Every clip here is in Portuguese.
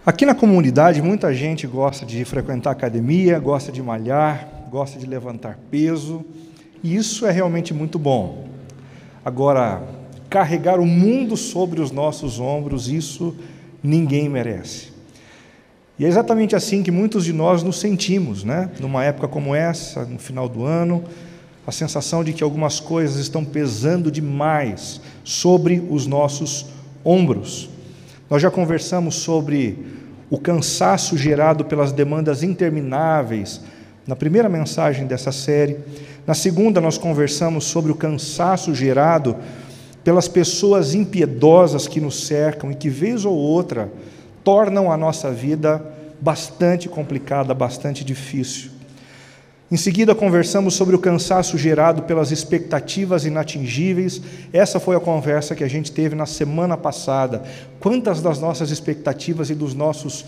Aqui na comunidade, muita gente gosta de frequentar academia, gosta de malhar, gosta de levantar peso, e isso é realmente muito bom. Agora, carregar o mundo sobre os nossos ombros, isso ninguém merece. E é exatamente assim que muitos de nós nos sentimos, né? Numa época como essa, no final do ano, a sensação de que algumas coisas estão pesando demais sobre os nossos ombros. Nós já conversamos sobre o cansaço gerado pelas demandas intermináveis na primeira mensagem dessa série. Na segunda, nós conversamos sobre o cansaço gerado pelas pessoas impiedosas que nos cercam e que, vez ou outra, tornam a nossa vida bastante complicada, bastante difícil. Em seguida, conversamos sobre o cansaço gerado pelas expectativas inatingíveis. Essa foi a conversa que a gente teve na semana passada. Quantas das nossas expectativas e dos nossos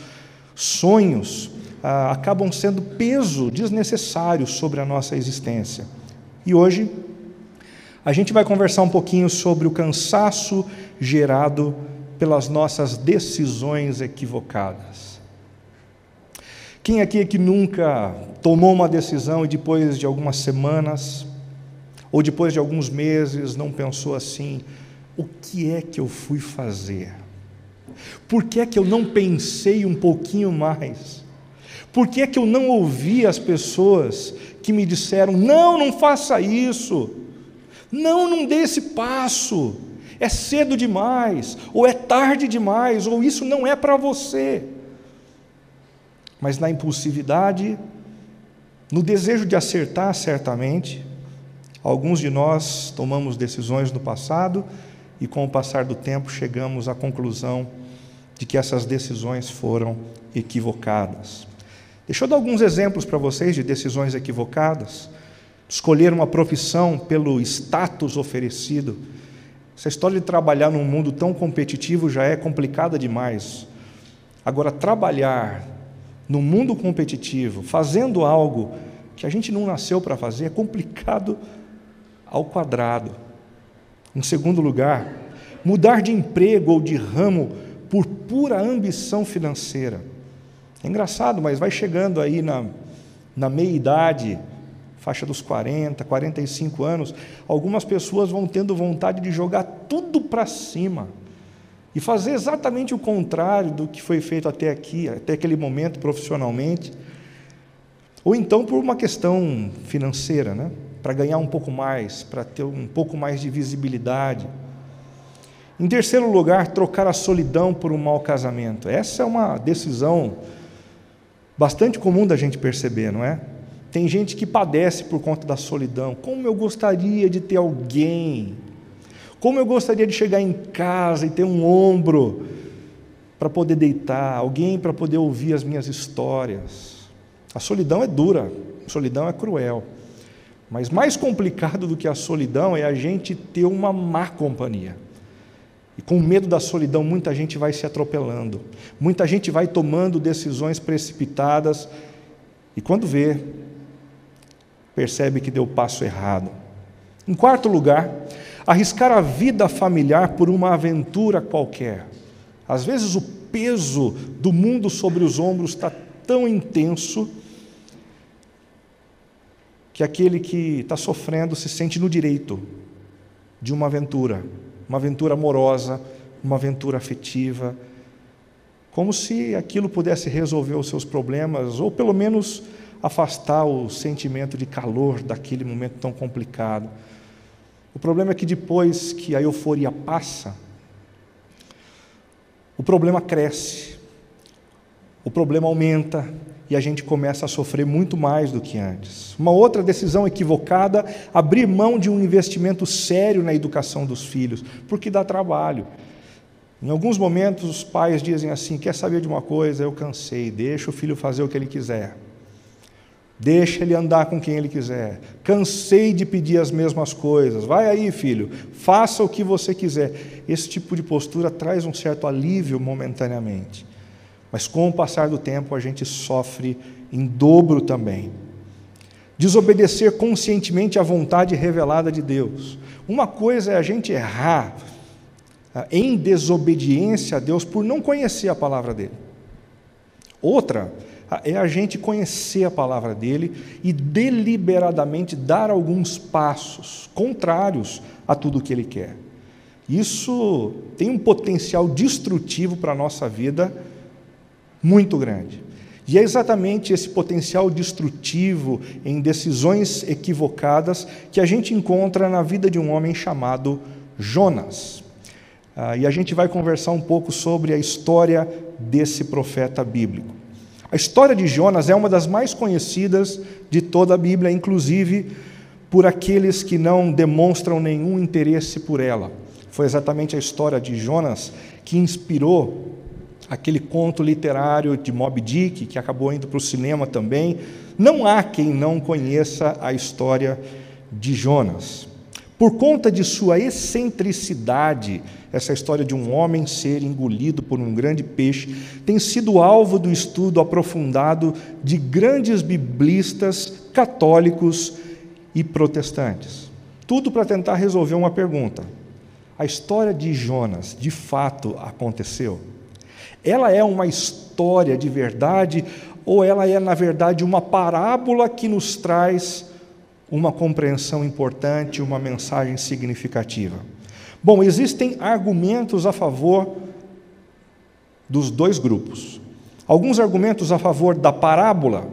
sonhos acabam sendo peso desnecessário sobre a nossa existência? E hoje, a gente vai conversar um pouquinho sobre o cansaço gerado pelas nossas decisões equivocadas. Quem aqui é que nunca tomou uma decisão e depois de algumas semanas, ou depois de alguns meses, não pensou assim: o que é que eu fui fazer? Por que é que eu não pensei um pouquinho mais? Por que é que eu não ouvi as pessoas que me disseram: não faça isso, não dê esse passo, é cedo demais, ou é tarde demais, ou isso não é para você? Mas na impulsividade, no desejo de acertar, certamente, alguns de nós tomamos decisões no passado e, com o passar do tempo, chegamos à conclusão de que essas decisões foram equivocadas. Deixa eu dar alguns exemplos para vocês de decisões equivocadas. Escolher uma profissão pelo status oferecido. Essa história de trabalhar num mundo tão competitivo já é complicada demais. Agora, trabalhar no mundo competitivo, fazendo algo que a gente não nasceu para fazer, é complicado ao quadrado. Em segundo lugar, mudar de emprego ou de ramo por pura ambição financeira. É engraçado, mas vai chegando aí na meia-idade, faixa dos 40, 45 anos, algumas pessoas vão tendo vontade de jogar tudo para cima e fazer exatamente o contrário do que foi feito até aqui, até aquele momento profissionalmente, ou então por uma questão financeira, né? Para ganhar um pouco mais, para ter um pouco mais de visibilidade. Em terceiro lugar, trocar a solidão por um mau casamento. Essa é uma decisão bastante comum da gente perceber, não é? Tem gente que padece por conta da solidão. Como eu gostaria de ter alguém. Como eu gostaria de chegar em casa e ter um ombro para poder deitar, alguém para poder ouvir as minhas histórias. A solidão é dura, a solidão é cruel. Mas mais complicado do que a solidão é a gente ter uma má companhia. E com medo da solidão, muita gente vai se atropelando. Muita gente vai tomando decisões precipitadas e, quando vê, percebe que deu o passo errado. Em quarto lugar, arriscar a vida familiar por uma aventura qualquer. Às vezes o peso do mundo sobre os ombros está tão intenso que aquele que está sofrendo se sente no direito de uma aventura amorosa, uma aventura afetiva, como se aquilo pudesse resolver os seus problemas, ou pelo menos afastar o sentimento de calor daquele momento tão complicado. O problema é que depois que a euforia passa, o problema cresce, o problema aumenta e a gente começa a sofrer muito mais do que antes. Uma outra decisão equivocada, abrir mão de um investimento sério na educação dos filhos, porque dá trabalho. Em alguns momentos os pais dizem assim: quer saber de uma coisa? Eu cansei, deixa o filho fazer o que ele quiser. Deixa ele andar com quem ele quiser. Cansei de pedir as mesmas coisas. Vai aí, filho, faça o que você quiser. Esse tipo de postura traz um certo alívio momentaneamente. Mas com o passar do tempo a gente sofre em dobro também. Desobedecer conscientemente à vontade revelada de Deus. Uma coisa é a gente errar em desobediência a Deus por não conhecer a palavra dele. Outra é a gente conhecer a palavra dele e deliberadamente dar alguns passos contrários a tudo o que ele quer. Isso tem um potencial destrutivo para a nossa vida muito grande. E é exatamente esse potencial destrutivo em decisões equivocadas que a gente encontra na vida de um homem chamado Jonas. E a gente vai conversar um pouco sobre a história desse profeta bíblico. A história de Jonas é uma das mais conhecidas de toda a Bíblia, inclusive por aqueles que não demonstram nenhum interesse por ela. Foi exatamente a história de Jonas que inspirou aquele conto literário de Moby Dick, que acabou indo para o cinema também. Não há quem não conheça a história de Jonas. Por conta de sua excentricidade, essa história de um homem ser engolido por um grande peixe tem sido alvo do estudo aprofundado de grandes biblistas católicos e protestantes. Tudo para tentar resolver uma pergunta: a história de Jonas de fato aconteceu? Ela é uma história de verdade ou ela é, na verdade, uma parábola que nos traz uma compreensão importante, uma mensagem significativa? Bom, existem argumentos a favor dos dois grupos. Alguns argumentos a favor da parábola.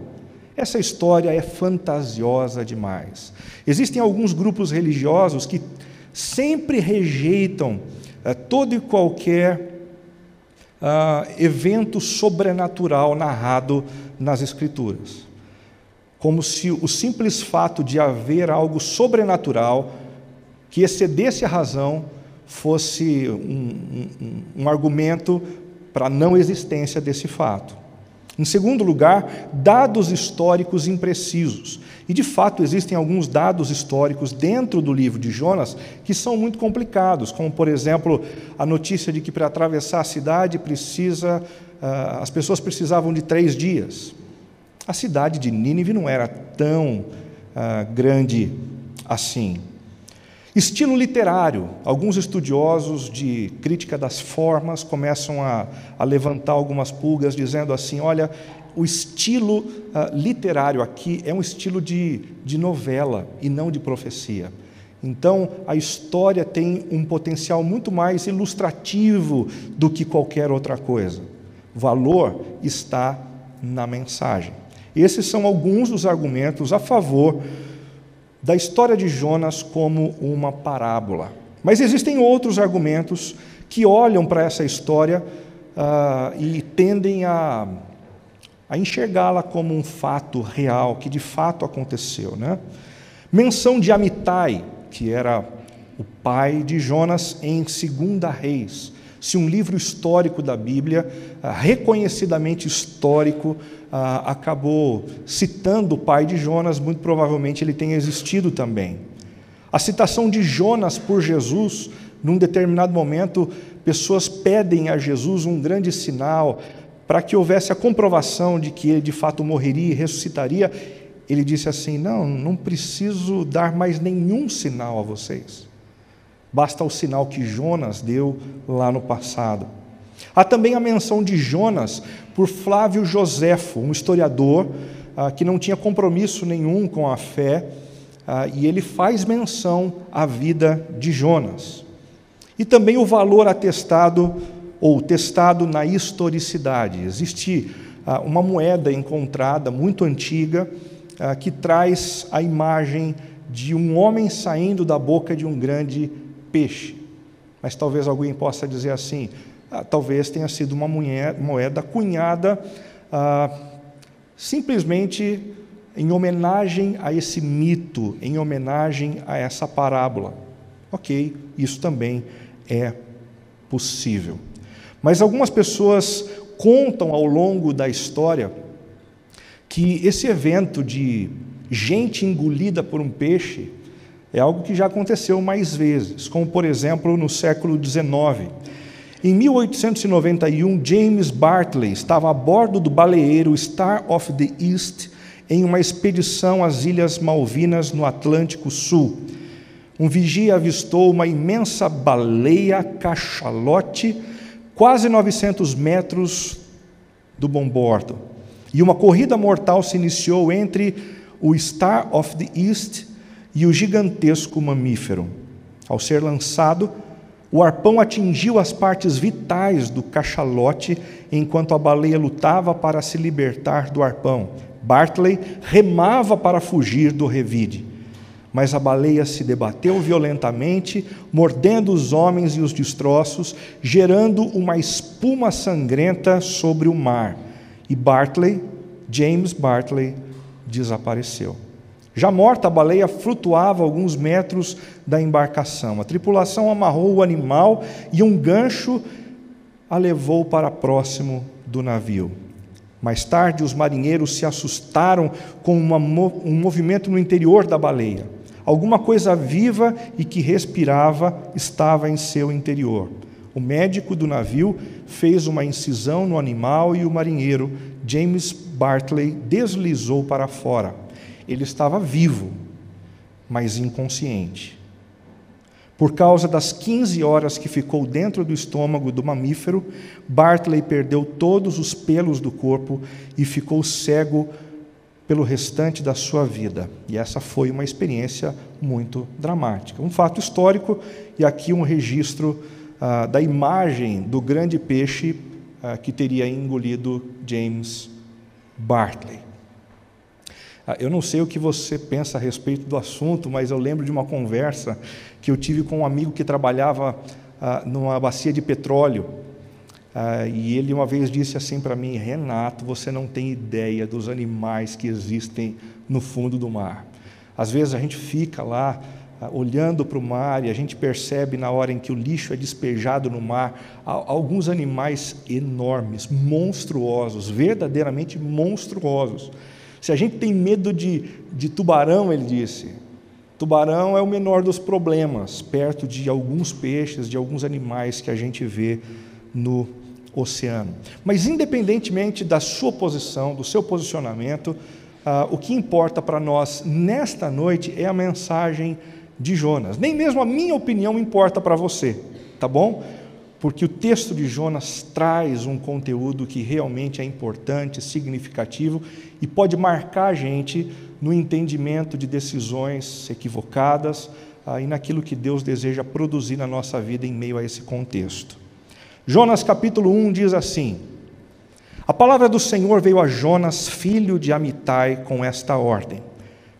Essa história é fantasiosa demais. Existem alguns grupos religiosos que sempre rejeitam todo e qualquer evento sobrenatural narrado nas Escrituras, como se o simples fato de haver algo sobrenatural que excedesse a razão fosse um argumento para a não existência desse fato. Em segundo lugar, dados históricos imprecisos. E, de fato, existem alguns dados históricos dentro do livro de Jonas que são muito complicados, como, por exemplo, a notícia de que para atravessar a cidade as pessoas precisavam de 3 dias. A cidade de Nínive não era tão grande assim. Estilo literário. Alguns estudiosos de crítica das formas começam a levantar algumas pulgas, dizendo assim: olha, o estilo literário aqui é um estilo de novela e não de profecia. Então, a história tem um potencial muito mais ilustrativo do que qualquer outra coisa. O valor está na mensagem. Esses são alguns dos argumentos a favor da história de Jonas como uma parábola. Mas existem outros argumentos que olham para essa história e tendem a enxergá-la como um fato real, que de fato aconteceu, né? Menção de Amitai, que era o pai de Jonas, em 2 Reis. Se um livro histórico da Bíblia, reconhecidamente histórico, acabou citando o pai de Jonas, muito provavelmente ele tenha existido também. A citação de Jonas por Jesus, num determinado momento, pessoas pedem a Jesus um grande sinal para que houvesse a comprovação de que ele de fato morreria e ressuscitaria. Ele disse assim: não preciso dar mais nenhum sinal a vocês. Basta o sinal que Jonas deu lá no passado. Há também a menção de Jonas por Flávio Joséfo, um historiador que não tinha compromisso nenhum com a fé, e ele faz menção à vida de Jonas. E também o valor atestado ou testado na historicidade. Existe uma moeda encontrada, muito antiga, que traz a imagem de um homem saindo da boca de um grande peixe. Mas talvez alguém possa dizer assim: talvez tenha sido uma moeda cunhada simplesmente em homenagem a esse mito, em homenagem a essa parábola. Ok, isso também é possível. Mas algumas pessoas contam ao longo da história que esse evento de gente engolida por um peixe é algo que já aconteceu mais vezes, como, por exemplo, no século XIX. Em 1891, James Bartley estava a bordo do baleeiro Star of the East em uma expedição às Ilhas Malvinas, no Atlântico Sul. Um vigia avistou uma imensa baleia cachalote, quase 900 metros do bom bordo. E uma corrida mortal se iniciou entre o Star of the East e o gigantesco mamífero. Ao ser lançado, o arpão atingiu as partes vitais do cachalote enquanto a baleia lutava para se libertar do arpão. Bartley remava para fugir do revide, mas a baleia se debateu violentamente, mordendo os homens e os destroços, gerando uma espuma sangrenta sobre o mar. E James Bartley, desapareceu. Já morta, a baleia flutuava a alguns metros da embarcação. A tripulação amarrou o animal e um gancho a levou para próximo do navio. Mais tarde, os marinheiros se assustaram com um movimento no interior da baleia. Alguma coisa viva e que respirava estava em seu interior. O médico do navio fez uma incisão no animal e o marinheiro, James Bartley, deslizou para fora. Ele estava vivo, mas inconsciente. Por causa das 15 horas que ficou dentro do estômago do mamífero, Bartley perdeu todos os pelos do corpo e ficou cego pelo restante da sua vida. E essa foi uma experiência muito dramática. Um fato histórico, e aqui um registro da imagem do grande peixe que teria engolido James Bartley. Eu não sei o que você pensa a respeito do assunto, mas eu lembro de uma conversa que eu tive com um amigo que trabalhava numa bacia de petróleo, e ele uma vez disse assim para mim: Renato, você não tem ideia dos animais que existem no fundo do mar. Às vezes a gente fica lá olhando para o mar e a gente percebe na hora em que o lixo é despejado no mar, alguns animais enormes, monstruosos, verdadeiramente monstruosos. Se a gente tem medo de tubarão, ele disse, tubarão é o menor dos problemas, perto de alguns peixes, de alguns animais que a gente vê no oceano. Mas independentemente da sua posição, do seu posicionamento, o que importa para nós nesta noite é a mensagem de Jonas. Nem mesmo a minha opinião importa para você, tá bom? Porque o texto de Jonas traz um conteúdo que realmente é importante, significativo e pode marcar a gente no entendimento de decisões equivocadas e naquilo que Deus deseja produzir na nossa vida em meio a esse contexto. Jonas capítulo 1 diz assim: A palavra do Senhor veio a Jonas, filho de Amitai, com esta ordem: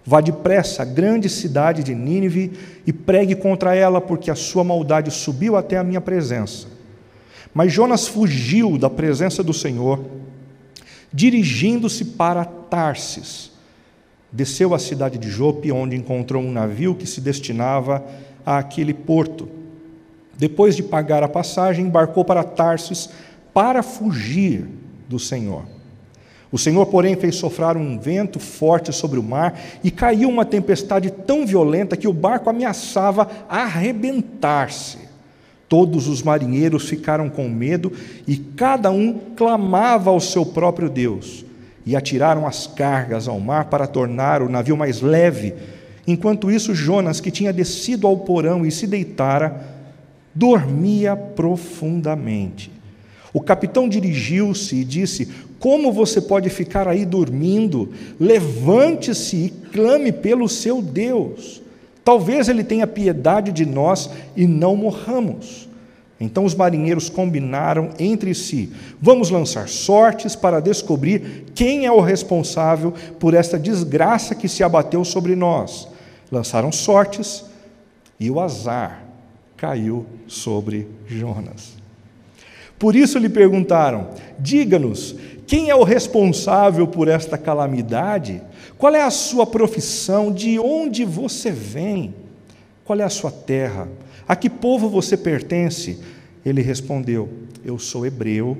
Vá depressa à grande cidade de Nínive e pregue contra ela, porque a sua maldade subiu até a minha presença. Mas Jonas fugiu da presença do Senhor, dirigindo-se para Tarsis. Desceu à cidade de Jope, onde encontrou um navio que se destinava àquele porto. Depois de pagar a passagem, embarcou para Tarsis para fugir do Senhor. O Senhor, porém, fez soprar um vento forte sobre o mar e caiu uma tempestade tão violenta que o barco ameaçava arrebentar-se. Todos os marinheiros ficaram com medo e cada um clamava ao seu próprio Deus. E atiraram as cargas ao mar para tornar o navio mais leve. Enquanto isso, Jonas, que tinha descido ao porão e se deitara, dormia profundamente. O capitão dirigiu-se e disse: Como você pode ficar aí dormindo? Levante-se e clame pelo seu Deus. Talvez ele tenha piedade de nós e não morramos. Então os marinheiros combinaram entre si: Vamos lançar sortes para descobrir quem é o responsável por esta desgraça que se abateu sobre nós. Lançaram sortes e o azar caiu sobre Jonas. Por isso lhe perguntaram: Diga-nos, quem é o responsável por esta calamidade? Qual é a sua profissão? De onde você vem? Qual é a sua terra? A que povo você pertence? Ele respondeu: Eu sou hebreu,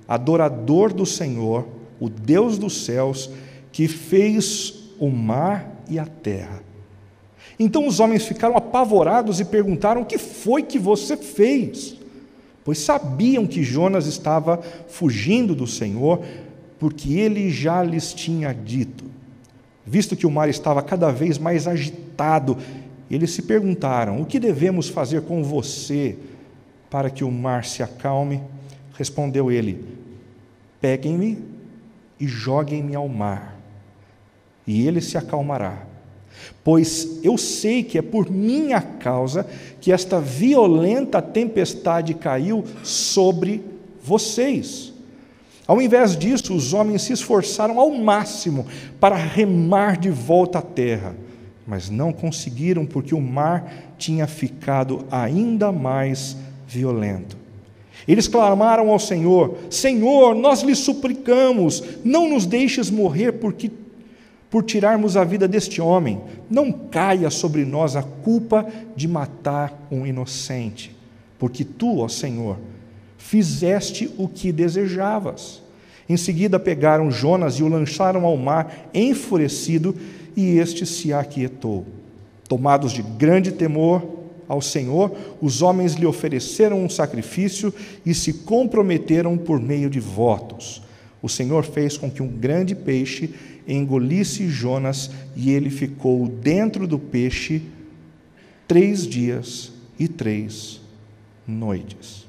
adorador do Senhor, o Deus dos céus, que fez o mar e a terra. Então os homens ficaram apavorados e perguntaram: O que foi que você fez? Pois sabiam que Jonas estava fugindo do Senhor, porque ele já lhes tinha dito. Visto que o mar estava cada vez mais agitado, eles se perguntaram: O que devemos fazer com você para que o mar se acalme? Respondeu ele: peguem-me e joguem-me ao mar, e ele se acalmará. Pois eu sei que é por minha causa que esta violenta tempestade caiu sobre vocês. Ao invés disso, os homens se esforçaram ao máximo para remar de volta à terra, mas não conseguiram, porque o mar tinha ficado ainda mais violento. Eles clamaram ao Senhor: Senhor, nós lhe suplicamos, não nos deixes morrer por tirarmos a vida deste homem. Não caia sobre nós a culpa de matar um inocente, porque tu, ó Senhor, fizeste o que desejavas. Em seguida pegaram Jonas e o lançaram ao mar enfurecido, e este se aquietou. Tomados de grande temor ao Senhor, os homens lhe ofereceram um sacrifício e se comprometeram por meio de votos. O Senhor fez com que um grande peixe engolisse Jonas, e ele ficou dentro do peixe 3 dias e 3 noites.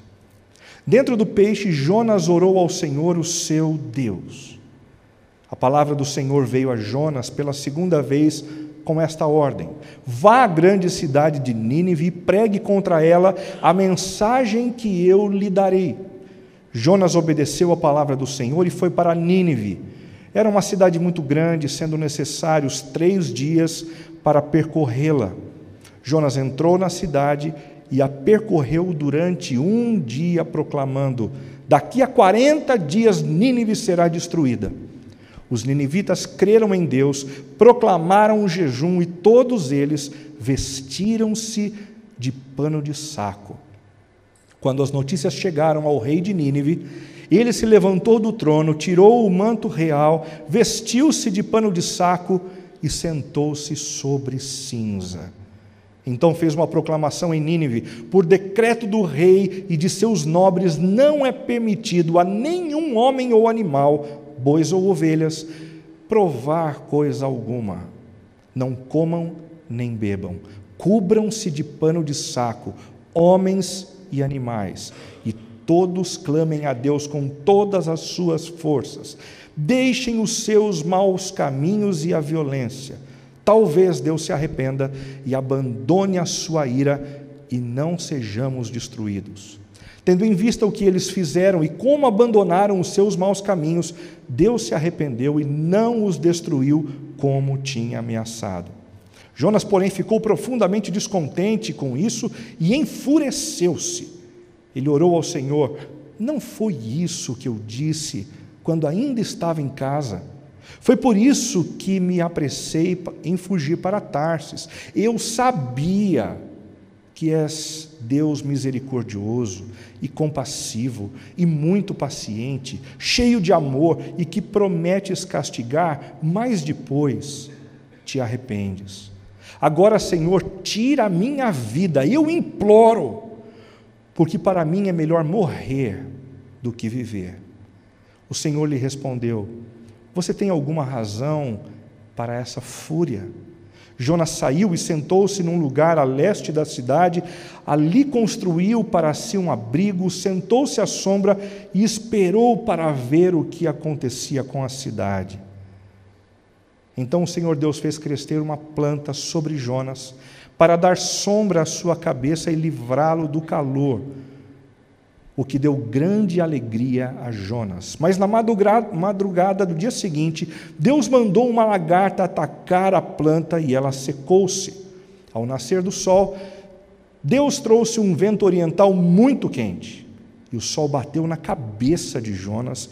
Dentro do peixe, Jonas orou ao Senhor, o seu Deus. A palavra do Senhor veio a Jonas pela segunda vez com esta ordem: vá à grande cidade de Nínive e pregue contra ela a mensagem que eu lhe darei. Jonas obedeceu a palavra do Senhor e foi para Nínive. Era uma cidade muito grande, sendo necessários 3 dias para percorrê-la. Jonas entrou na cidade e a percorreu durante 1 dia, proclamando: daqui a 40 dias Nínive será destruída. Os ninivitas creram em Deus, proclamaram o jejum, e todos eles vestiram-se de pano de saco. Quando as notícias chegaram ao rei de Nínive, ele se levantou do trono, tirou o manto real, vestiu-se de pano de saco e sentou-se sobre cinza. Então fez uma proclamação em Nínive: por decreto do rei e de seus nobres, não é permitido a nenhum homem ou animal, bois ou ovelhas, provar coisa alguma. Não comam nem bebam, cubram-se de pano de saco, homens e animais, e todos clamem a Deus com todas as suas forças. Deixem os seus maus caminhos e a violência. Talvez Deus se arrependa e abandone a sua ira, e não sejamos destruídos. Tendo em vista o que eles fizeram e como abandonaram os seus maus caminhos, Deus se arrependeu e não os destruiu como tinha ameaçado. Jonas, porém, ficou profundamente descontente com isso e enfureceu-se. Ele orou ao Senhor: não foi isso que eu disse quando ainda estava em casa? Foi por isso que me apressei em fugir para Tarsis. Eu sabia que és Deus misericordioso e compassivo e muito paciente, cheio de amor, e que prometes castigar, mas depois te arrependes. Agora, Senhor, tira a minha vida, eu imploro, porque para mim é melhor morrer do que viver. O Senhor lhe respondeu: você tem alguma razão para essa fúria? Jonas saiu e sentou-se num lugar a leste da cidade, ali construiu para si um abrigo, sentou-se à sombra e esperou para ver o que acontecia com a cidade. Então o Senhor Deus fez crescer uma planta sobre Jonas, para dar sombra à sua cabeça e livrá-lo do calor, o que deu grande alegria a Jonas. Mas na madrugada do dia seguinte, Deus mandou uma lagarta atacar a planta e ela secou-se. Ao nascer do sol, Deus trouxe um vento oriental muito quente, e o sol bateu na cabeça de Jonas,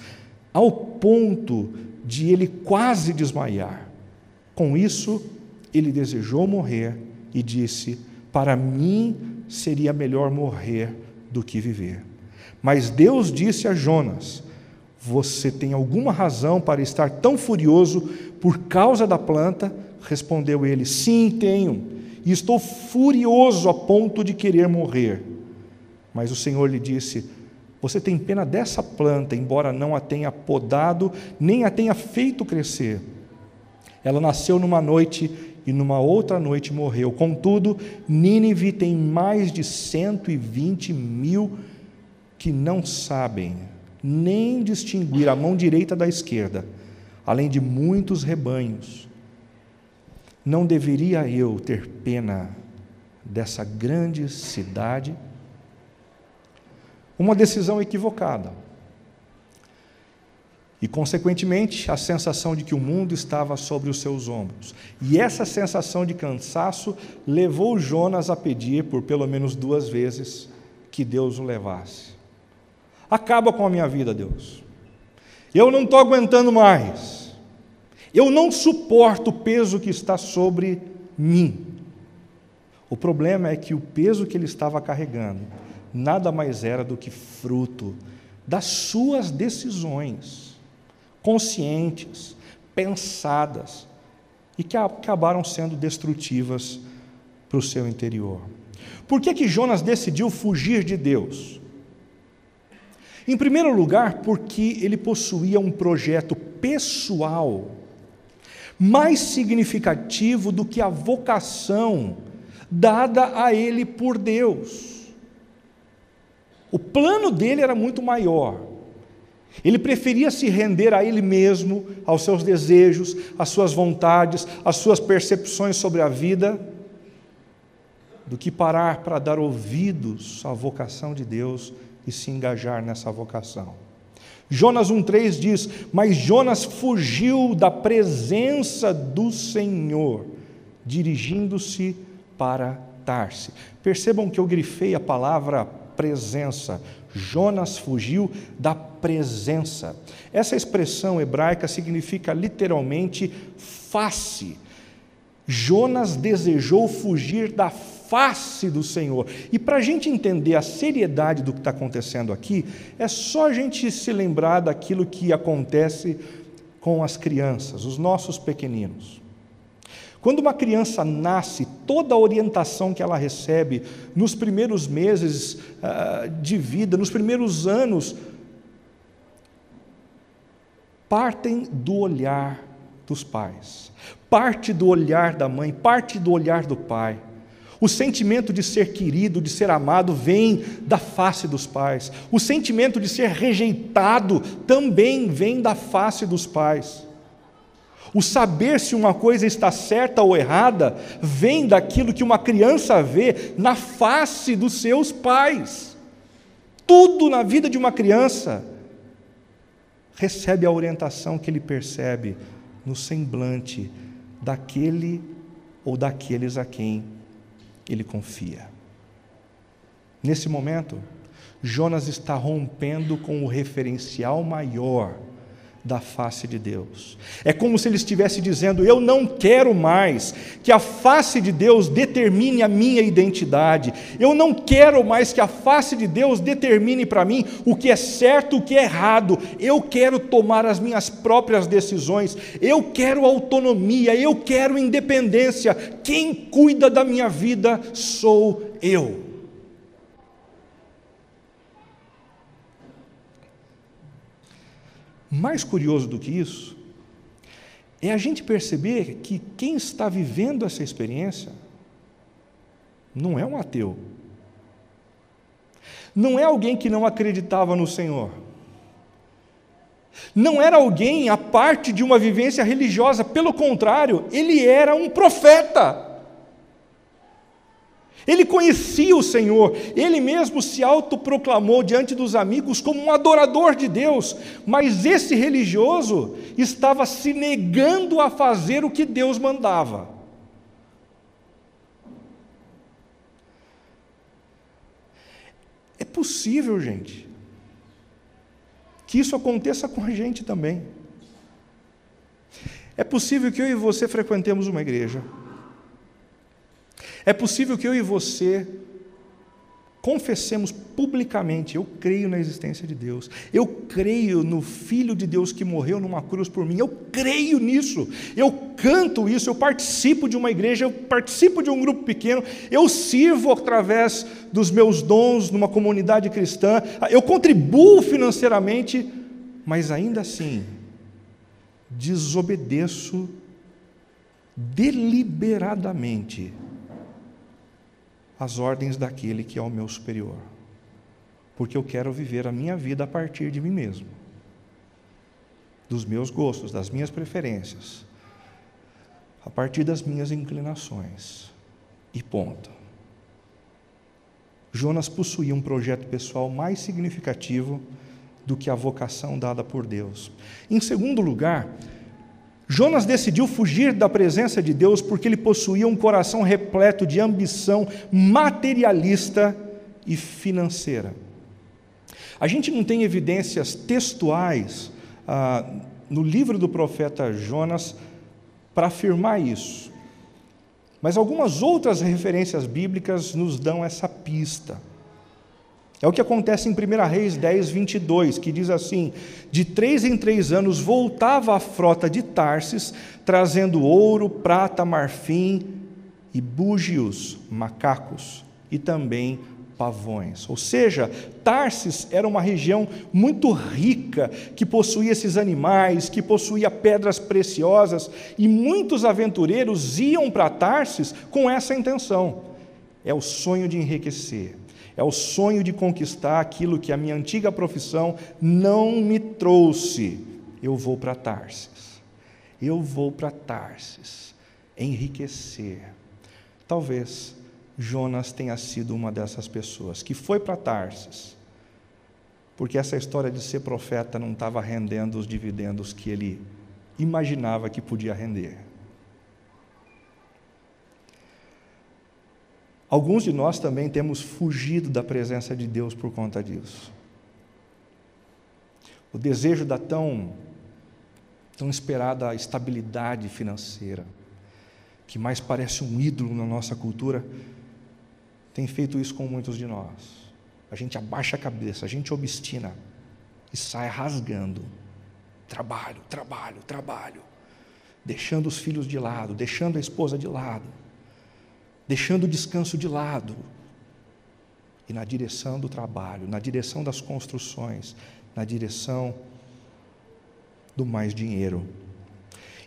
ao ponto de ele quase desmaiar. Com isso, ele desejou morrer e disse: para mim seria melhor morrer do que viver. Mas Deus disse a Jonas: você tem alguma razão para estar tão furioso por causa da planta? Respondeu ele: sim, tenho, e estou furioso a ponto de querer morrer. Mas o Senhor lhe disse: você tem pena dessa planta, embora não a tenha podado, nem a tenha feito crescer. Ela nasceu numa noite e numa outra noite morreu. Contudo, Nínive tem mais de 120 mil que não sabem nem distinguir a mão direita da esquerda, além de muitos rebanhos, não deveria eu ter pena dessa grande cidade? Uma decisão equivocada. E, consequentemente, a sensação de que o mundo estava sobre os seus ombros. E essa sensação de cansaço levou Jonas a pedir, por pelo menos 2 vezes, que Deus o levasse. Acaba com a minha vida, Deus. Eu não estou aguentando mais. Eu não suporto o peso que está sobre mim. O problema é que o peso que ele estava carregando nada mais era do que fruto das suas decisões conscientes, pensadas, e que acabaram sendo destrutivas para o seu interior. Por que Jonas decidiu fugir de Deus? Em primeiro lugar, porque ele possuía um projeto pessoal mais significativo do que a vocação dada a ele por Deus. O plano dele era muito maior. Ele preferia se render a ele mesmo, aos seus desejos, às suas vontades, às suas percepções sobre a vida, do que parar para dar ouvidos à vocação de Deus e se engajar nessa vocação. Jonas 1,3 diz: mas Jonas fugiu da presença do Senhor, dirigindo-se para Tarse. Percebam que eu grifei a palavra presença. Jonas fugiu da presença. Essa expressão hebraica significa literalmente face. Jonas desejou fugir da face do Senhor. E para a gente entender a seriedade do que está acontecendo aqui, é só a gente se lembrar daquilo que acontece com as crianças, os nossos pequeninos. Quando uma criança nasce, toda a orientação que ela recebe nos primeiros meses de vida, nos primeiros anos, partem do olhar dos pais, parte do olhar da mãe, parte do olhar do pai. O sentimento de ser querido, de ser amado, vem da face dos pais. O sentimento de ser rejeitado também vem da face dos pais. O saber se uma coisa está certa ou errada vem daquilo que uma criança vê na face dos seus pais. Tudo na vida de uma criança recebe a orientação que ele percebe no semblante daquele ou daqueles a quem ele confia. Nesse momento, Jonas está rompendo com o referencial maior da face de Deus. É como se ele estivesse dizendo: eu não quero mais que a face de Deus determine a minha identidade. Eu não quero mais que a face de Deus determine para mim o que é certo, o que é errado. Eu quero tomar as minhas próprias decisões. Eu quero autonomia, eu quero independência. Quem cuida da minha vida sou eu. Mais curioso do que isso é a gente perceber que quem está vivendo essa experiência não é um ateu, não é alguém que não acreditava no Senhor, não era alguém a parte de uma vivência religiosa, pelo contrário, ele era um profeta. Ele conhecia o Senhor, ele mesmo se autoproclamou diante dos amigos como um adorador de Deus, mas esse religioso estava se negando a fazer o que Deus mandava. É possível, gente, que isso aconteça com a gente também. É possível que eu e você frequentemos uma igreja. É possível que eu e você confessemos publicamente: eu creio na existência de Deus, eu creio no Filho de Deus que morreu numa cruz por mim, eu creio nisso, eu canto isso, eu participo de uma igreja, eu participo de um grupo pequeno, eu sirvo através dos meus dons numa comunidade cristã, eu contribuo financeiramente, mas ainda assim desobedeço deliberadamente as ordens daquele que é o meu superior. porque eu quero viver a minha vida a partir de mim mesmo, dos meus gostos, das minhas preferências, a partir das minhas inclinações, e ponto. Jonas possuía um projeto pessoal mais significativo do que a vocação dada por Deus. Em segundo lugar, Jonas decidiu fugir da presença de Deus porque ele possuía um coração repleto de ambição materialista e financeira. A gente não tem evidências textuais no livro do profeta Jonas para afirmar isso, mas algumas outras referências bíblicas nos dão essa pista. É o que acontece em 1 Reis 10, 22, que diz assim: de 3 em 3 anos voltava a frota de Tarsis, trazendo ouro, prata, marfim e búgios, macacos, e também pavões. Ou seja, Tarsis era uma região muito rica, que possuía esses animais, que possuía pedras preciosas, e muitos aventureiros iam para Tarsis com essa intenção. É o sonho de enriquecer. É o sonho de conquistar aquilo que a minha antiga profissão não me trouxe. Eu vou para Tarsis. Eu vou para Tarsis. Enriquecer. Talvez Jonas tenha sido uma dessas pessoas que foi para Tarsis, porque essa história de ser profeta não estava rendendo os dividendos que ele imaginava que podia render. Alguns de nós também temos fugido da presença de Deus por conta disso. O desejo da tão esperada estabilidade financeira, que mais parece um ídolo na nossa cultura, tem feito isso com muitos de nós. A gente abaixa a cabeça, a gente obstina e sai rasgando. Trabalho, trabalho, trabalho. Deixando os filhos de lado, deixando a esposa de lado, deixando o descanso de lado, e na direção do trabalho, na direção das construções, na direção do mais dinheiro.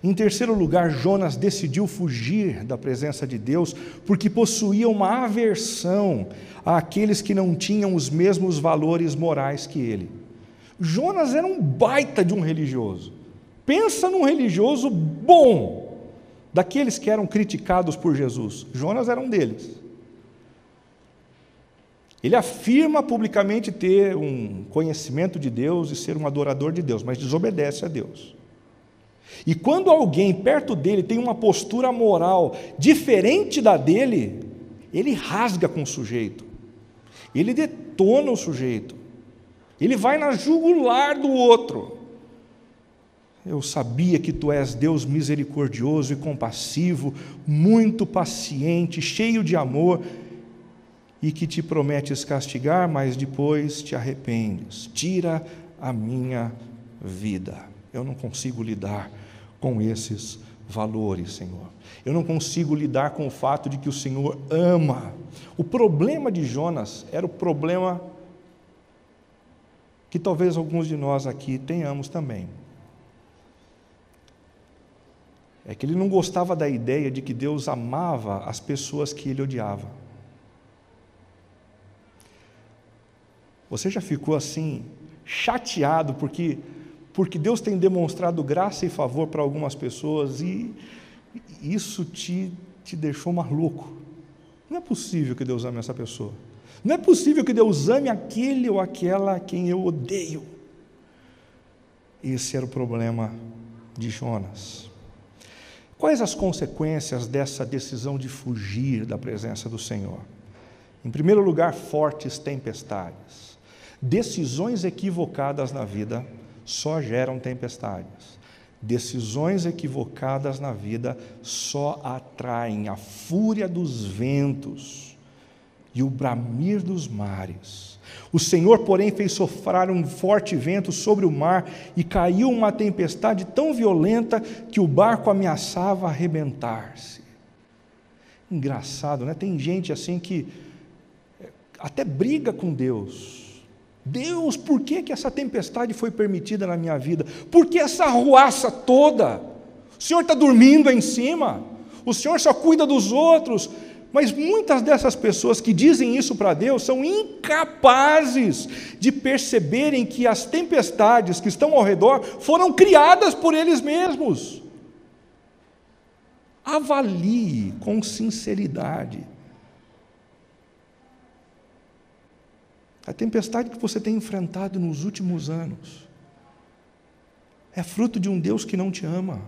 Em terceiro lugar, Jonas decidiu fugir da presença de Deus porque possuía uma aversão àqueles que não tinham os mesmos valores morais que ele. Jonas era um baita de um religioso. Pensa num religioso bom, daqueles que eram criticados por Jesus. Jonas era um deles. Ele afirma publicamente ter um conhecimento de Deus e ser um adorador de Deus, mas desobedece a Deus. E quando alguém perto dele tem uma postura moral diferente da dele, ele rasga com o sujeito, ele detona o sujeito, ele vai na jugular do outro. Eu sabia que tu és Deus misericordioso e compassivo, muito paciente, cheio de amor, e que te prometes castigar, mas depois te arrependes. Tira a minha vida. Eu não consigo lidar com esses valores, Senhor. Eu não consigo lidar com o fato de que o Senhor ama. O problema de Jonas era o problema que talvez alguns de nós aqui tenhamos também. É que ele não gostava da ideia de que Deus amava as pessoas que ele odiava. Você já ficou assim, chateado, porque Deus tem demonstrado graça e favor para algumas pessoas e isso te deixou maluco? Não é possível que Deus ame essa pessoa. Não é possível que Deus ame aquele ou aquela a quem eu odeio. Esse era o problema de Jonas. Quais as consequências dessa decisão de fugir da presença do Senhor? Em primeiro lugar, fortes tempestades. Decisões equivocadas na vida só geram tempestades. Decisões equivocadas na vida só atraem a fúria dos ventos e o bramir dos mares. O Senhor, porém, fez soprar um forte vento sobre o mar e caiu uma tempestade tão violenta que o barco ameaçava arrebentar-se. Engraçado, né? Tem gente assim que até briga com Deus. Deus, por que essa tempestade foi permitida na minha vida? Por que essa arruaça toda? O Senhor está dormindo aí em cima? O Senhor só cuida dos outros? Mas muitas dessas pessoas que dizem isso para Deus são incapazes de perceberem que as tempestades que estão ao redor foram criadas por eles mesmos. Avalie com sinceridade. A tempestade que você tem enfrentado nos últimos anos é fruto de um Deus que não te ama,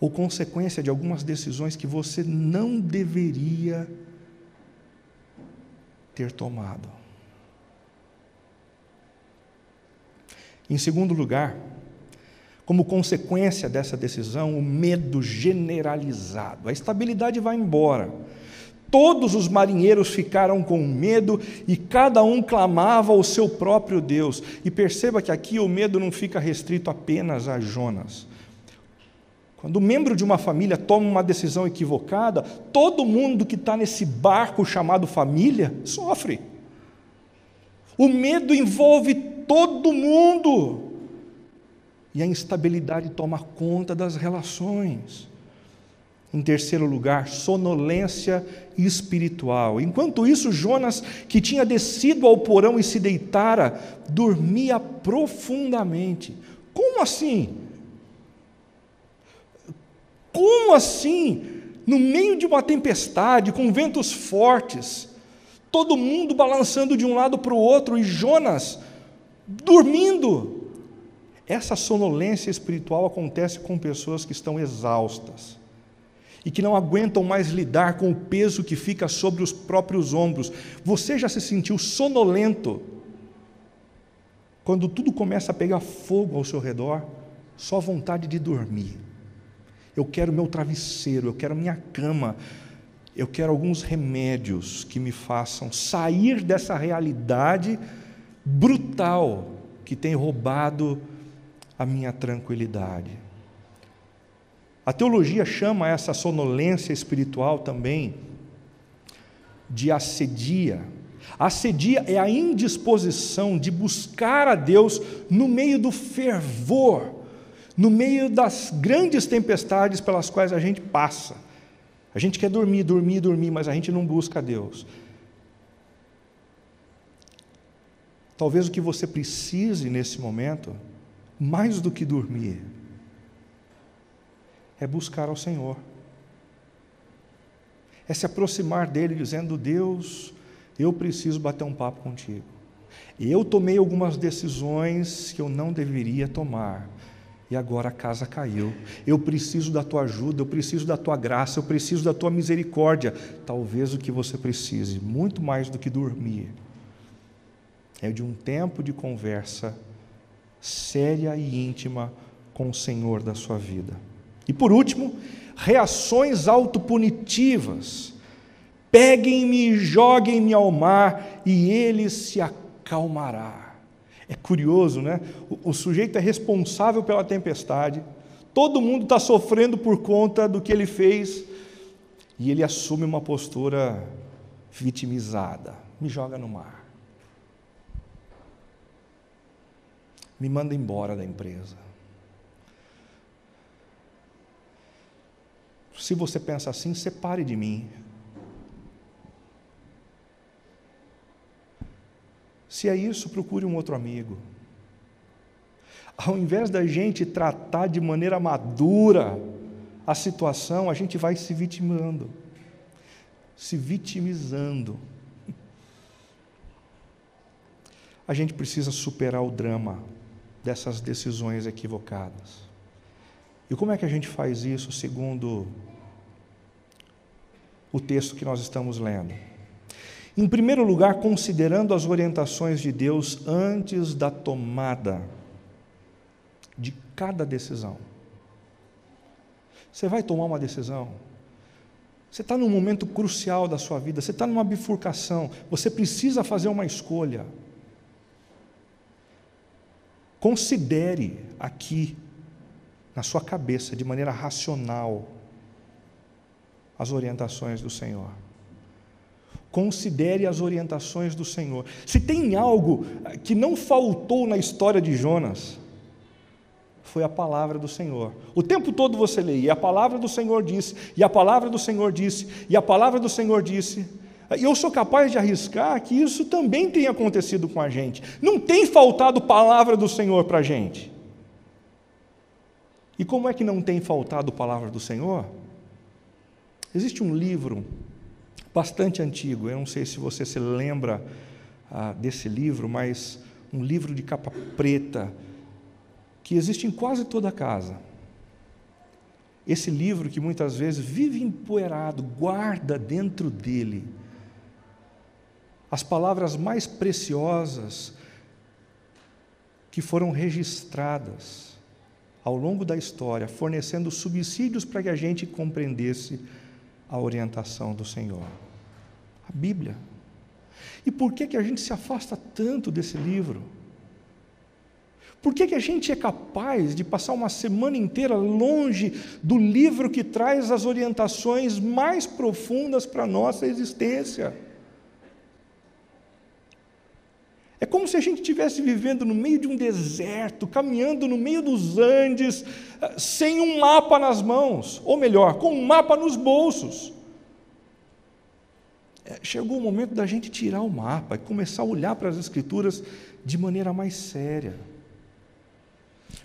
ou consequência de algumas decisões que você não deveria ter tomado. Em segundo lugar, como consequência dessa decisão, o medo generalizado. A estabilidade vai embora. Todos os marinheiros ficaram com medo e cada um clamava ao seu próprio Deus. E perceba que aqui o medo não fica restrito apenas a Jonas. Quando um membro de uma família toma uma decisão equivocada, todo mundo que está nesse barco chamado família sofre. O medo envolve todo mundo. E a instabilidade toma conta das relações. Em terceiro lugar, sonolência espiritual. Enquanto isso, Jonas, que tinha descido ao porão e se deitara, dormia profundamente. Como assim? Como assim? No meio de uma tempestade, com ventos fortes, todo mundo balançando de um lado para o outro e Jonas dormindo. Essa sonolência espiritual acontece com pessoas que estão exaustas e que não aguentam mais lidar com o peso que fica sobre os próprios ombros. Você já se sentiu sonolento quando tudo começa a pegar fogo ao seu redor? Só vontade de dormir. Eu quero meu travesseiro, eu quero minha cama, eu quero alguns remédios que me façam sair dessa realidade brutal que tem roubado a minha tranquilidade. A teologia chama essa sonolência espiritual também de assedia. Assedia é a indisposição de buscar a Deus no meio do fervor, no meio das grandes tempestades pelas quais a gente passa. A gente quer dormir, mas a gente não busca a Deus. Talvez o que você precise nesse momento, mais do que dormir, é buscar ao Senhor. É se aproximar dEle dizendo: Deus, eu preciso bater um papo contigo. Eu tomei algumas decisões que eu não deveria tomar. E agora a casa caiu. Eu preciso da tua ajuda, eu preciso da tua graça, eu preciso da tua misericórdia. Talvez o que você precise, muito mais do que dormir, é de um tempo de conversa séria e íntima com o Senhor da sua vida. E por último, reações autopunitivas. Peguem-me e joguem-me ao mar, e ele se acalmará. É curioso, né? O sujeito é responsável pela tempestade, todo mundo está sofrendo por conta do que ele fez, e ele assume uma postura vitimizada. Me joga no mar. Me manda embora da empresa. Se você pensa assim, separe de mim. Se é isso, procure um outro amigo. Ao invés da gente tratar de maneira madura a situação, a gente vai se vitimizando. A gente precisa superar o drama dessas decisões equivocadas. E como é que a gente faz isso segundo o texto que nós estamos lendo? Em primeiro lugar, considerando as orientações de Deus antes da tomada de cada decisão. Você vai tomar uma decisão, você está num momento crucial da sua vida, você está numa bifurcação, você precisa fazer uma escolha. Considere aqui, na sua cabeça, de maneira racional, as orientações do Senhor. Considere as orientações do Senhor. Se tem algo que não faltou na história de Jonas, foi a palavra do Senhor. O tempo todo você lê, e a palavra do Senhor disse, e a palavra do Senhor disse, e a palavra do Senhor disse. E eu sou capaz de arriscar que isso também tem acontecido com a gente. Não tem faltado palavra do Senhor para a gente. E como é que não tem faltado palavra do Senhor? Existe um livro bastante antigo, eu não sei se você se lembra desse livro, mas um livro de capa preta, que existe em quase toda casa. Esse livro que muitas vezes vive empoeirado, guarda dentro dele as palavras mais preciosas que foram registradas ao longo da história, fornecendo subsídios para que a gente compreendesse a orientação do Senhor. A Bíblia. E por que a gente se afasta tanto desse livro? Por que a gente é capaz de passar uma semana inteira longe do livro que traz as orientações mais profundas para a nossa existência? É como se a gente estivesse vivendo no meio de um deserto, caminhando no meio dos Andes, sem um mapa nas mãos, ou melhor, com um mapa nos bolsos. Chegou o momento da gente tirar o mapa e começar a olhar para as Escrituras de maneira mais séria.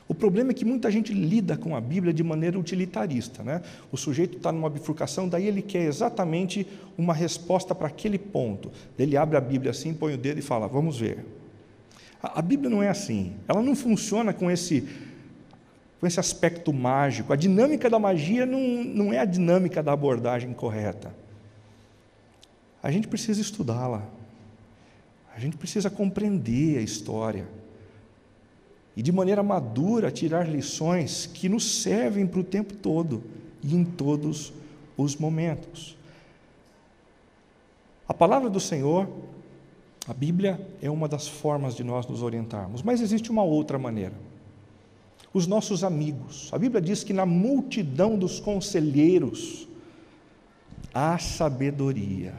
O problema é que muita gente lida com a Bíblia de maneira utilitarista, né? O sujeito está numa bifurcação, daí ele quer exatamente uma resposta para aquele ponto. Ele abre a Bíblia assim, põe o dedo e fala, vamos ver. A Bíblia não é assim, ela não funciona com esse aspecto mágico. A dinâmica da magia não é a dinâmica da abordagem correta. A gente precisa estudá-la, a gente precisa compreender a história e, de maneira madura, tirar lições que nos servem para o tempo todo e em todos os momentos. A palavra do Senhor, a Bíblia, é uma das formas de nós nos orientarmos, mas existe uma outra maneira. Os nossos amigos. A Bíblia diz que na multidão dos conselheiros há sabedoria.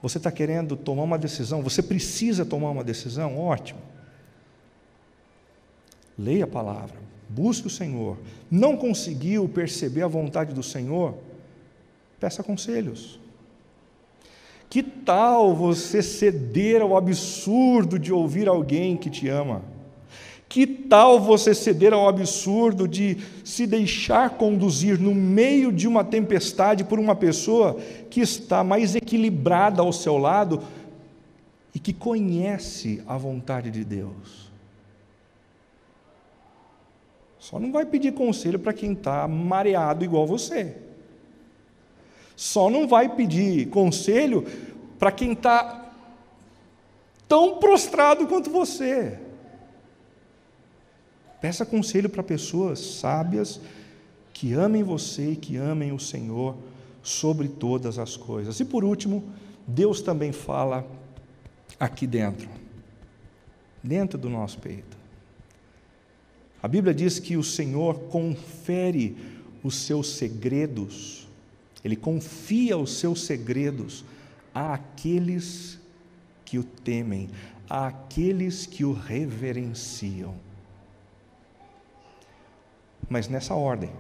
Você está querendo tomar uma decisão, você precisa tomar uma decisão, ótimo. Leia a palavra, busque o Senhor. Não conseguiu perceber a vontade do Senhor? Peça conselhos. Que tal você ceder ao absurdo de ouvir alguém que te ama? Que tal você ceder ao absurdo de se deixar conduzir no meio de uma tempestade por uma pessoa que está mais equilibrada ao seu lado e que conhece a vontade de Deus? Só não vai pedir conselho para quem está mareado igual você. Só não vai pedir conselho para quem está tão prostrado quanto você. Peça conselho para pessoas sábias que amem você e que amem o Senhor sobre todas as coisas. E por último, Deus também fala aqui dentro do nosso peito. A Bíblia diz que o Senhor confere os seus segredos, Ele confia os seus segredos àqueles que o temem, àqueles que o reverenciam. Mas nessa ordem.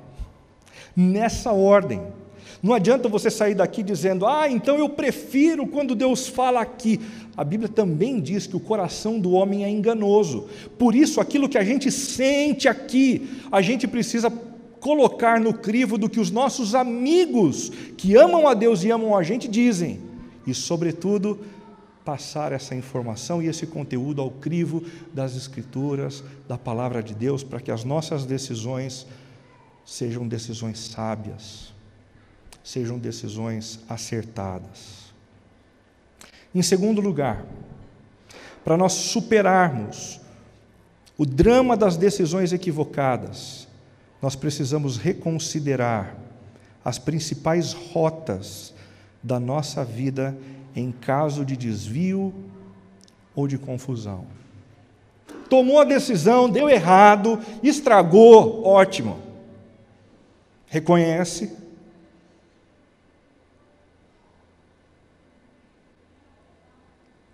Não adianta você sair daqui dizendo, então eu prefiro quando Deus fala aqui. A Bíblia também diz que o coração do homem é enganoso. Por isso, aquilo que a gente sente aqui, a gente precisa colocar no crivo do que os nossos amigos, que amam a Deus e amam a gente, dizem. E, sobretudo, passar essa informação e esse conteúdo ao crivo das Escrituras, da Palavra de Deus, para que as nossas decisões sejam decisões sábias, sejam decisões acertadas. Em segundo lugar, para nós superarmos o drama das decisões equivocadas, nós precisamos reconsiderar as principais rotas da nossa vida em caso de desvio ou de confusão. Tomou a decisão, deu errado, estragou, ótimo. Reconhece.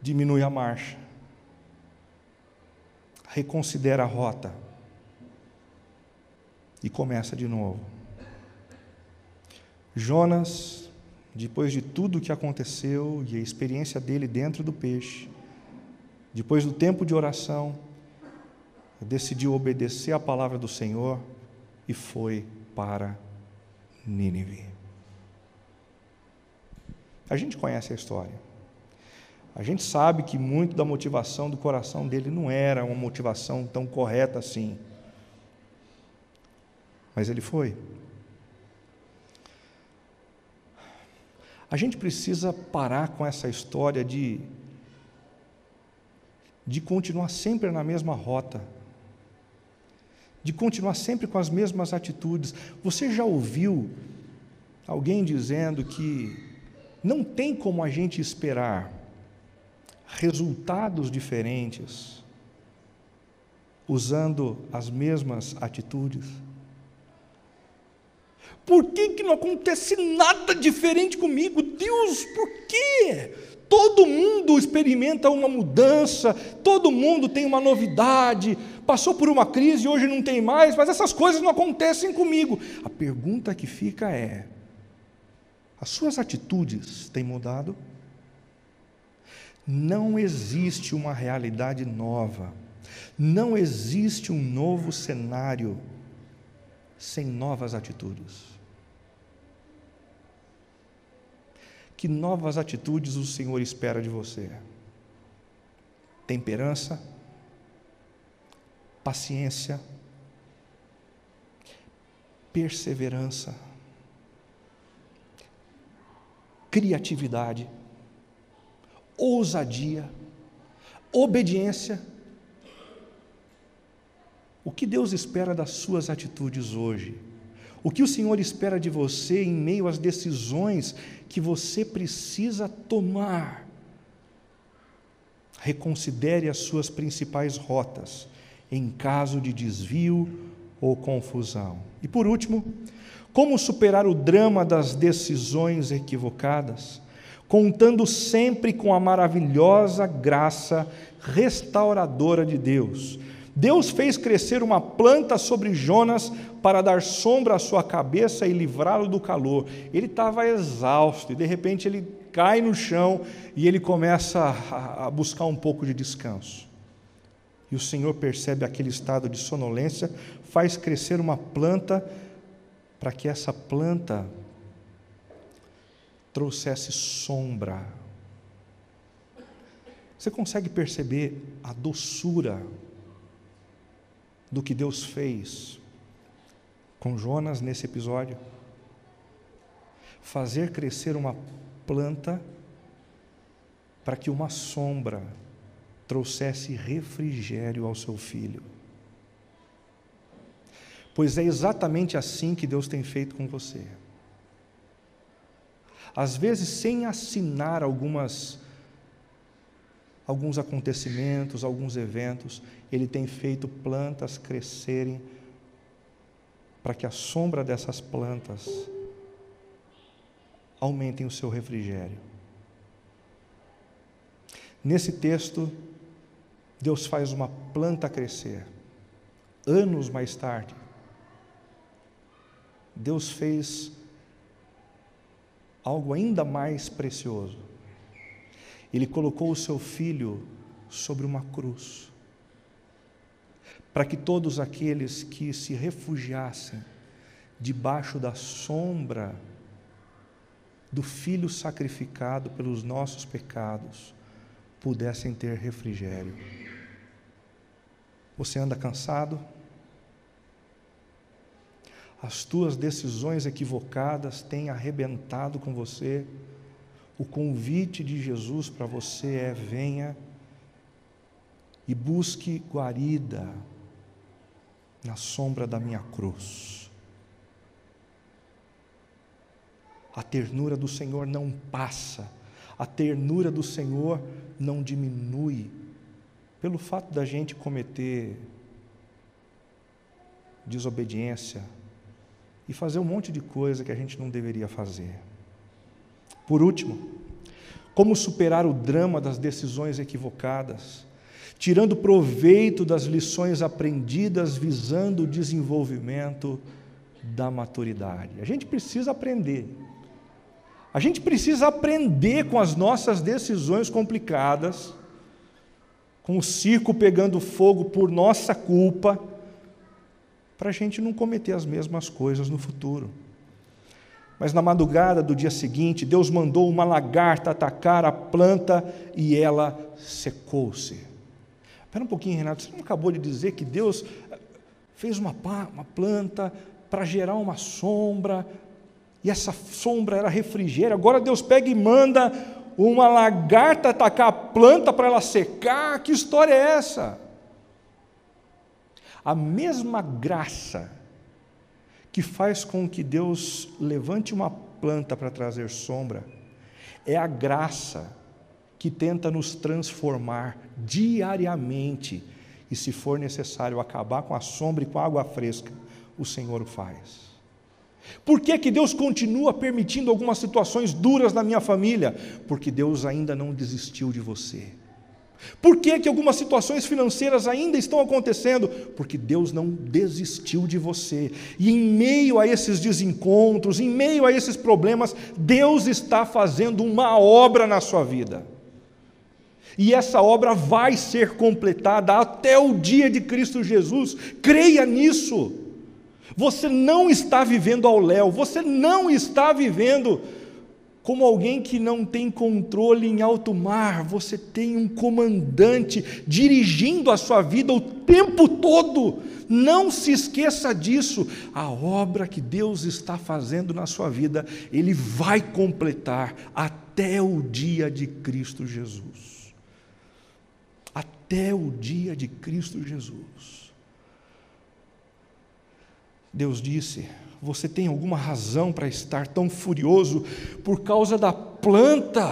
Diminui a marcha. Reconsidera a rota. e começa de novo. Jonas, depois de tudo o que aconteceu e a experiência dele dentro do peixe, depois do tempo de oração, decidiu obedecer à palavra do Senhor e foi para Nínive. A gente conhece a história. A gente sabe que muito da motivação do coração dele não era uma motivação tão correta assim. Mas ele foi. A gente precisa parar com essa história de continuar sempre na mesma rota, de continuar sempre com as mesmas atitudes. Você já ouviu alguém dizendo que não tem como a gente esperar resultados diferentes usando as mesmas atitudes? Por que não acontece nada diferente comigo? Deus, por quê? Todo mundo experimenta uma mudança, todo mundo tem uma novidade, passou por uma crise e hoje não tem mais, mas essas coisas não acontecem comigo. A pergunta que fica é: as suas atitudes têm mudado? Não existe uma realidade nova, não existe um novo cenário sem novas atitudes. Que novas atitudes o Senhor espera de você? Temperança, paciência, perseverança, criatividade, ousadia, obediência. O que Deus espera das suas atitudes hoje? O que o Senhor espera de você em meio às decisões que você precisa tomar? Reconsidere as suas principais rotas em caso de desvio ou confusão. E por último, como superar o drama das decisões equivocadas? Contando sempre com a maravilhosa graça restauradora de Deus. Deus fez crescer uma planta sobre Jonas para dar sombra à sua cabeça e livrá-lo do calor. Ele estava exausto e de repente ele cai no chão e ele começa a buscar um pouco de descanso. E o Senhor percebe aquele estado de sonolência, faz crescer uma planta para que essa planta trouxesse sombra. Você consegue perceber a doçura do que Deus fez com Jonas nesse episódio? Fazer crescer uma planta para que uma sombra trouxesse refrigério ao seu filho. Pois é exatamente assim que Deus tem feito com você. Às vezes, sem assinar alguns acontecimentos, alguns eventos, Ele tem feito plantas crescerem para que a sombra dessas plantas aumentem o seu refrigério. Nesse texto, Deus faz uma planta crescer. Anos mais tarde, Deus fez algo ainda mais precioso. Ele colocou o seu filho sobre uma cruz, para que todos aqueles que se refugiassem debaixo da sombra do filho sacrificado pelos nossos pecados pudessem ter refrigério. Você anda cansado? As tuas decisões equivocadas têm arrebentado com você? O convite de Jesus para você é: venha e busque guarida na sombra da minha cruz. A ternura do Senhor não passa, a ternura do Senhor não diminui pelo fato da gente cometer desobediência e fazer um monte de coisa que a gente não deveria fazer. Por último, como superar o drama das decisões equivocadas? tirando proveito das lições aprendidas, visando o desenvolvimento da maturidade. A gente precisa aprender. A gente precisa aprender com as nossas decisões complicadas, com o circo pegando fogo por nossa culpa, para a gente não cometer as mesmas coisas no futuro. Mas na madrugada do dia seguinte, Deus mandou uma lagarta atacar a planta e ela secou-se. Espera um pouquinho, Renato, você não acabou de dizer que Deus fez uma planta para gerar uma sombra, e essa sombra era refrigério? Agora Deus pega e manda uma lagarta atacar a planta para ela secar? Que história é essa? A mesma graça que faz com que Deus levante uma planta para trazer sombra, é a graça que tenta nos transformar diariamente, e se for necessário acabar com a sombra e com a água fresca, o Senhor o faz. Por que que Deus continua permitindo algumas situações duras na minha família? Porque Deus ainda não desistiu de você. Por que que algumas situações financeiras ainda estão acontecendo? Porque Deus não desistiu de você. E em meio a esses desencontros, em meio a esses problemas, Deus está fazendo uma obra na sua vida. E essa obra vai ser completada até o dia de Cristo Jesus. Creia nisso. Você não está vivendo ao léu, você não está vivendo como alguém que não tem controle em alto mar. Você tem um comandante dirigindo a sua vida o tempo todo. Não se esqueça disso. A obra que Deus está fazendo na sua vida, Ele vai completar até o dia de Cristo Jesus. Até o dia de Cristo Jesus. Deus disse: você tem alguma razão para estar tão furioso por causa da planta?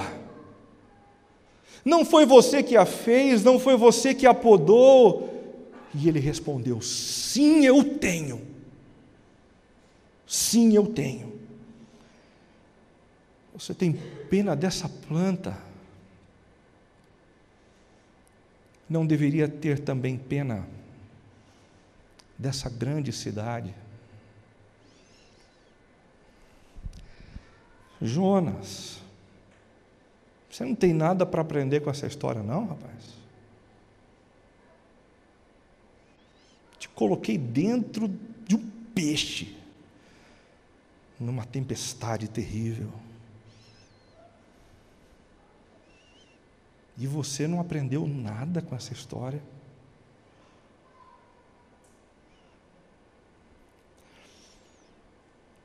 Não foi você que a fez, não foi você que a podou. E ele respondeu: sim, eu tenho. Sim, eu tenho. Você tem pena dessa planta? Não deveria ter também pena dessa grande cidade? Jonas, você não tem nada para aprender com essa história não, rapaz? Te coloquei dentro de um peixe, numa tempestade terrível, e você não aprendeu nada com essa história?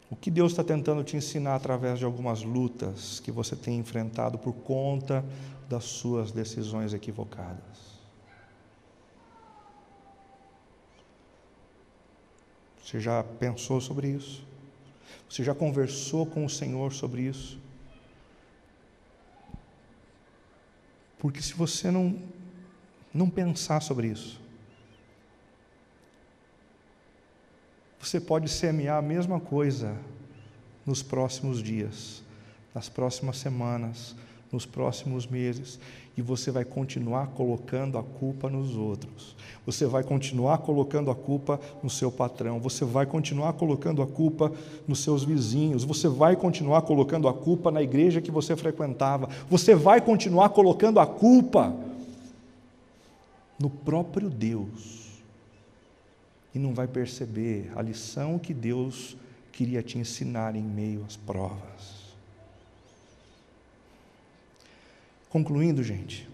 O que Deus está tentando te ensinar através de algumas lutas que você tem enfrentado por conta das suas decisões equivocadas? Você já pensou sobre isso? Você já conversou com o Senhor sobre isso? Porque se você não pensar sobre isso, você pode semear a mesma coisa nos próximos dias, nas próximas semanas, nos próximos meses, e você vai continuar colocando a culpa nos outros. Você vai continuar colocando a culpa no seu patrão, você vai continuar colocando a culpa nos seus vizinhos, você vai continuar colocando a culpa na igreja que você frequentava, você vai continuar colocando a culpa no próprio Deus. E não vai perceber a lição que Deus queria te ensinar em meio às provas. Concluindo, gente,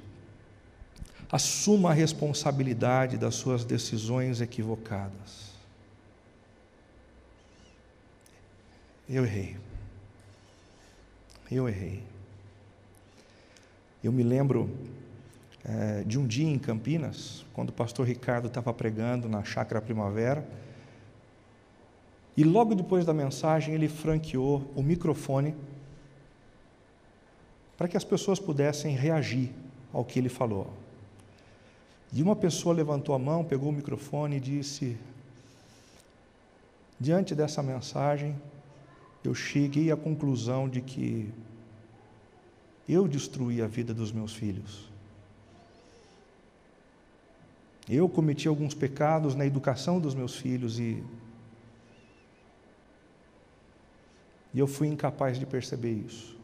assuma a responsabilidade das suas decisões equivocadas. Eu errei. Eu me lembro de um dia em Campinas, quando o pastor Ricardo estava pregando na Chácara Primavera, e logo depois da mensagem ele franqueou o microfone para que as pessoas pudessem reagir ao que ele falou. E uma pessoa levantou a mão, pegou o microfone e disse: diante dessa mensagem, eu cheguei à conclusão de que eu destruí a vida dos meus filhos. Eu cometi alguns pecados na educação dos meus filhos e eu fui incapaz de perceber isso.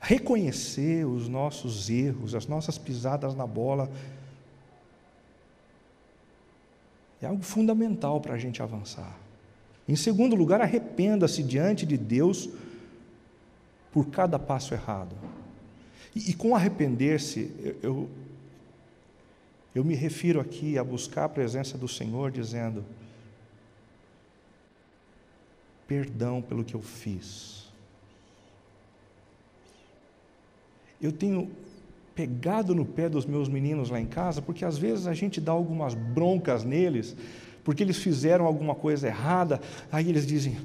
Reconhecer os nossos erros, as nossas pisadas na bola, é algo fundamental para a gente avançar. Em segundo lugar, arrependa-se diante de Deus por cada passo errado. E com arrepender-se, eu me refiro aqui a buscar a presença do Senhor, dizendo: perdão pelo que eu fiz. Eu tenho pegado no pé dos meus meninos lá em casa, porque às vezes a gente dá algumas broncas neles, porque eles fizeram alguma coisa errada, aí eles dizem,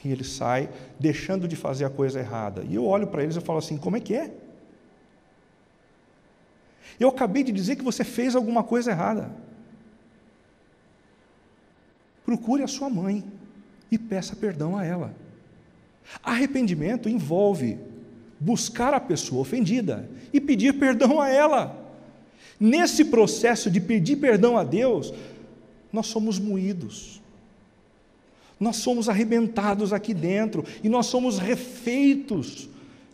e eles saem, deixando de fazer a coisa errada. E eu olho para eles e falo assim: como é que é? Eu acabei de dizer que você fez alguma coisa errada. Procure a sua mãe e peça perdão a ela. Arrependimento envolve buscar a pessoa ofendida e pedir perdão a ela. Nesse processo de pedir perdão a Deus, nós somos moídos, nós somos arrebentados aqui dentro e nós somos refeitos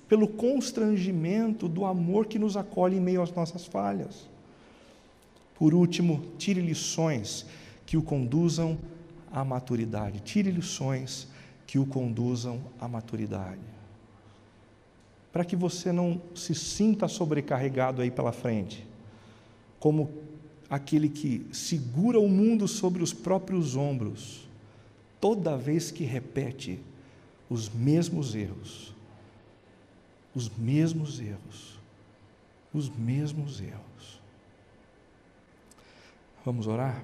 pelo constrangimento do amor que nos acolhe em meio às nossas falhas. Por último, tire lições que o conduzam à maturidade. Tire lições que o conduzam à maturidade. Para que você não se sinta sobrecarregado aí pela frente, como aquele que segura o mundo sobre os próprios ombros, toda vez que repete os mesmos erros. Os mesmos erros. Os mesmos erros. Vamos orar?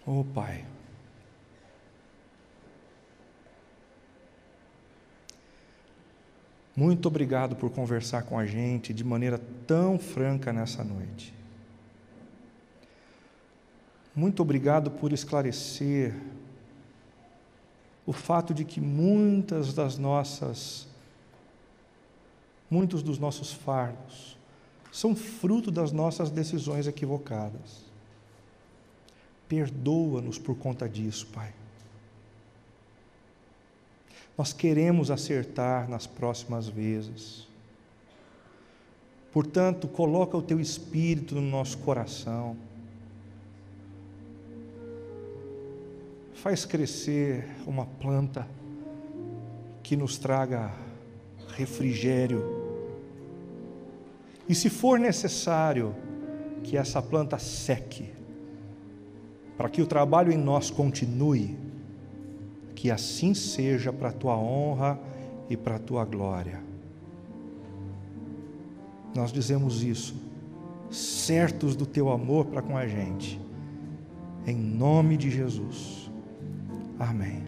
Oh, Pai, muito obrigado por conversar com a gente de maneira tão franca nessa noite. Muito obrigado por esclarecer o fato de que muitos dos nossos fardos são fruto das nossas decisões equivocadas. Perdoa-nos por conta disso, Pai. Nós queremos acertar nas próximas vezes. Portanto, coloca o Teu Espírito no nosso coração. Faz crescer uma planta que nos traga refrigério. E se for necessário que essa planta seque, para que o trabalho em nós continue, que assim seja para a Tua honra e para a Tua glória. Nós dizemos isso, certos do Teu amor para com a gente, em nome de Jesus. Amém.